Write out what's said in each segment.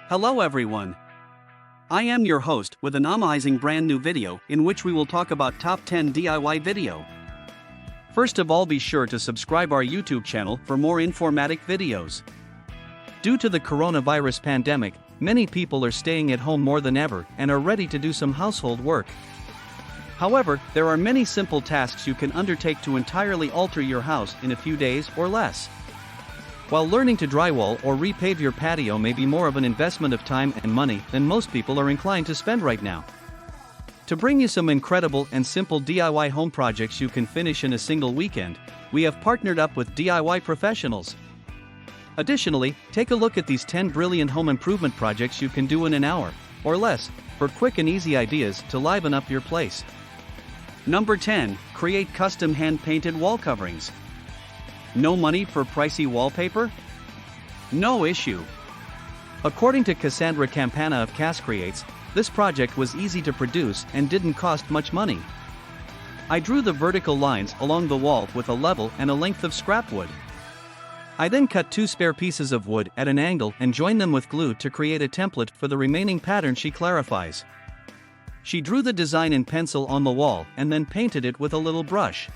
Hello everyone. I am your host with an amazing brand new video in which we will talk about top 10 DIY video. First of all, be sure to subscribe our YouTube channel for more informative videos. Due to the coronavirus pandemic, many people are staying at home more than ever and are ready to do some household work. However, there are many simple tasks you can undertake to entirely alter your house in a few days or less. While learning to drywall or repave your patio may be more of an investment of time and money than most people are inclined to spend right now. To bring you some incredible and simple DIY home projects you can finish in a single weekend, we have partnered up with DIY professionals. Additionally, take a look at these 10 brilliant home improvement projects you can do in an hour or less for quick and easy ideas to liven up your place. Number 10. Create custom hand-painted wall coverings. No money for pricey wallpaper? No issue. According to Cassandra Campana of Cass Creates, this project was easy to produce and didn't cost much money. I drew the vertical lines along the wall with a level and a length of scrap wood. I then cut 2 spare pieces of wood at an angle and joined them with glue to create a template for the remaining pattern. She clarifies. She drew the design in pencil on the wall and then painted it with a little brush.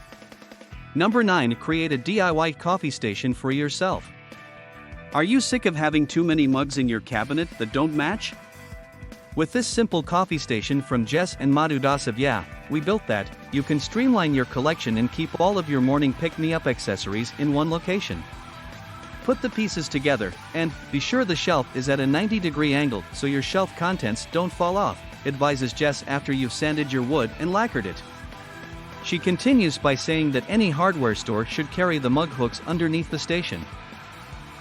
Number 9. Create a DIY coffee station for yourself. Are you sick of having too many mugs in your cabinet that don't match? With this simple coffee station from Jess and Madhu Dasavya, we built that. You can streamline your collection and keep all of your morning pick-me-up accessories in one location. Put the pieces together, and be sure the shelf is at a 90-degree angle so your shelf contents don't fall off, advises Jess after you've sanded your wood and lacquered it. She continues by saying that any hardware store should carry the mug hooks underneath the station.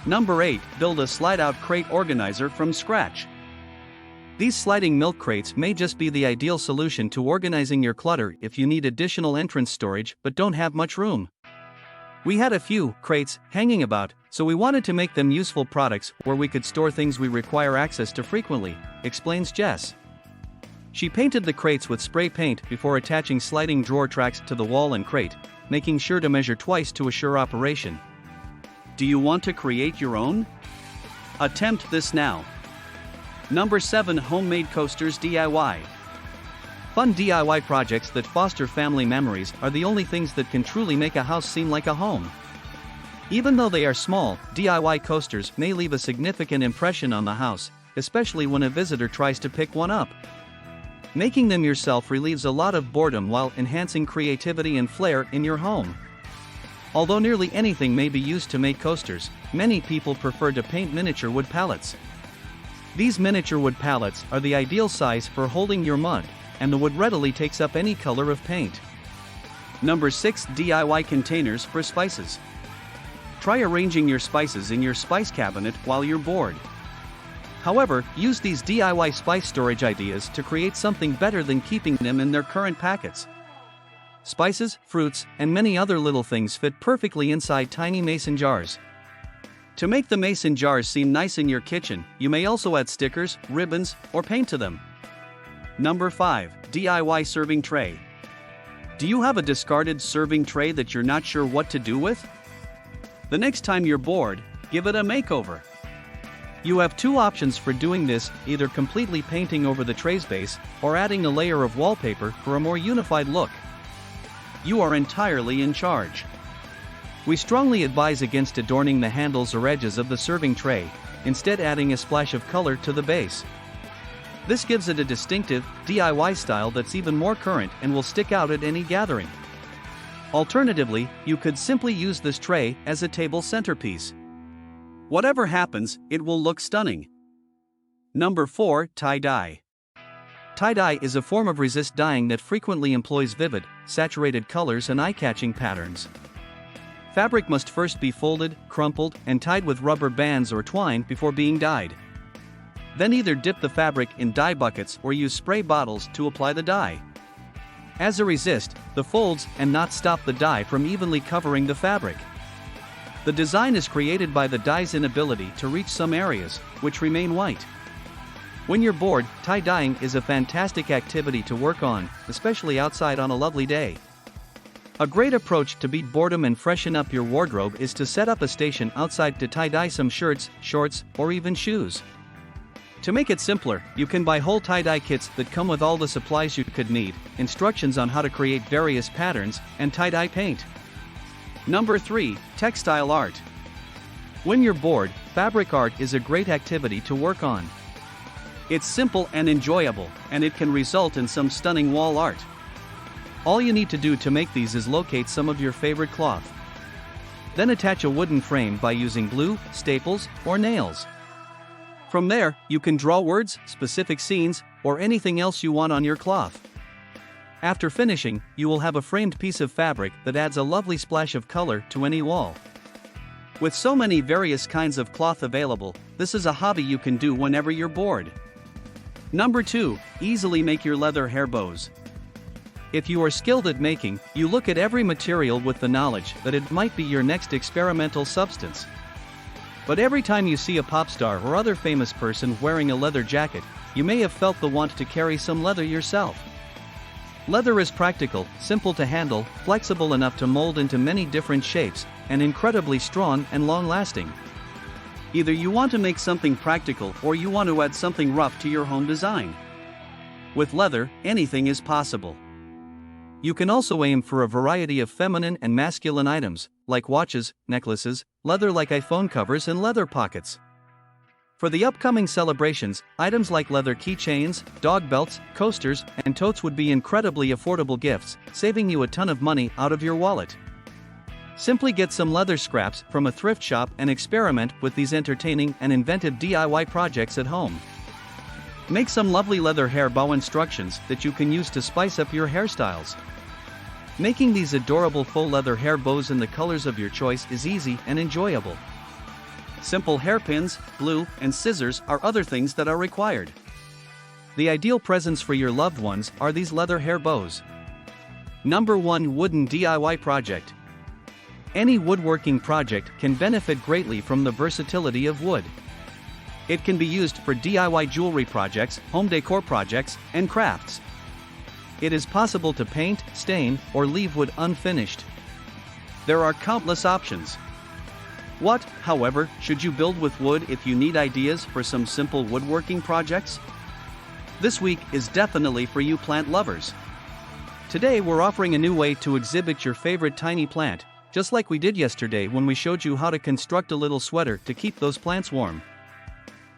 Number 8. Build a slide-out crate organizer from scratch. These sliding milk crates may just be the ideal solution to organizing your clutter if you need additional entrance storage but don't have much room. We had a few crates hanging about, so we wanted to make them useful products where we could store things we require access to frequently, explains Jess. She painted the crates with spray paint before attaching sliding drawer tracks to the wall and crate, making sure to measure twice to assure operation. Do you want to create your own? Attempt this now. Number 7. Homemade coasters DIY. Fun DIY projects that foster family memories are the only things that can truly make a house seem like a home. Even though they are small, DIY coasters may leave a significant impression on the house, especially when a visitor tries to pick one up. Making them yourself relieves a lot of boredom while enhancing creativity and flair in your home. Although nearly anything may be used to make coasters, many people prefer to paint miniature wood pallets. These miniature wood pallets are the ideal size for holding your mug, and the wood readily takes up any color of paint. Number 6. DIY containers for spices. Try arranging your spices in your spice cabinet while you're bored. However, use these DIY spice storage ideas to create something better than keeping them in their current packets. Spices, fruits, and many other little things fit perfectly inside tiny mason jars. To make the mason jars seem nice in your kitchen, you may also add stickers, ribbons, or paint to them. Number 5. DIY serving tray. Do you have a discarded serving tray that you're not sure what to do with? The next time you're bored, give it a makeover. You have 2 options for doing this, either completely painting over the tray's base, or adding a layer of wallpaper for a more unified look. You are entirely in charge. We strongly advise against adorning the handles or edges of the serving tray, instead adding a splash of color to the base. This gives it a distinctive, DIY style that's even more current and will stick out at any gathering. Alternatively, you could simply use this tray as a table centerpiece. Whatever happens, it will look stunning. Number 4. Tie-dye. Tie-dye is a form of resist dyeing that frequently employs vivid, saturated colors and eye-catching patterns. Fabric must first be folded, crumpled, and tied with rubber bands or twine before being dyed. Then either dip the fabric in dye buckets or use spray bottles to apply the dye. As a resist, the folds and knots stop the dye from evenly covering the fabric. The design is created by the dye's inability to reach some areas, which remain white. When you're bored, tie-dyeing is a fantastic activity to work on, especially outside on a lovely day. A great approach to beat boredom and freshen up your wardrobe is to set up a station outside to tie-dye some shirts, shorts, or even shoes. To make it simpler, you can buy whole tie-dye kits that come with all the supplies you could need, instructions on how to create various patterns, and tie-dye paint. Number 3. Textile Art. When you're bored, fabric art is a great activity to work on. It's simple and enjoyable, and it can result in some stunning wall art. All you need to do to make these is locate some of your favorite cloth. Then attach a wooden frame by using glue, staples, or nails. From there, you can draw words, specific scenes, or anything else you want on your cloth. After finishing, you will have a framed piece of fabric that adds a lovely splash of color to any wall. With so many various kinds of cloth available, this is a hobby you can do whenever you're bored. Number 2. Easily make your leather hair bows. If you are skilled at making, you look at every material with the knowledge that it might be your next experimental substance. But every time you see a pop star or other famous person wearing a leather jacket, you may have felt the want to carry some leather yourself. Leather is practical, simple to handle, flexible enough to mold into many different shapes, and incredibly strong and long-lasting. Either you want to make something practical or you want to add something rough to your home design. With leather, anything is possible. You can also aim for a variety of feminine and masculine items, like watches, necklaces, leather like iPhone covers, and leather pockets. For the upcoming celebrations, items like leather keychains, dog belts, coasters, and totes would be incredibly affordable gifts, saving you a ton of money out of your wallet. Simply get some leather scraps from a thrift shop and experiment with these entertaining and inventive DIY projects at home. Make some lovely leather hair bow instructions that you can use to spice up your hairstyles. Making these adorable faux leather hair bows in the colors of your choice is easy and enjoyable. Simple hairpins, glue, and scissors are other things that are required. The ideal presents for your loved ones are these leather hair bows. Number 1. Wooden DIY project. Any woodworking project can benefit greatly from the versatility of wood. It can be used for DIY jewelry projects, home decor projects, and crafts. It is possible to paint, stain, or leave wood unfinished. There are countless options. What, however, should you build with wood if you need ideas for some simple woodworking projects? This week is definitely for you plant lovers. Today we're offering a new way to exhibit your favorite tiny plant, just like we did yesterday when we showed you how to construct a little sweater to keep those plants warm.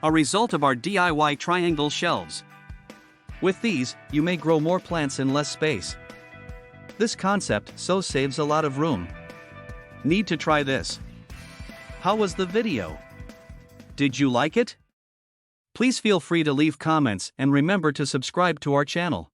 A result of our DIY triangle shelves. With these, you may grow more plants in less space. This concept so saves a lot of room. Need to try this. How was the video? Did you like it? Please feel free to leave comments and remember to subscribe to our channel.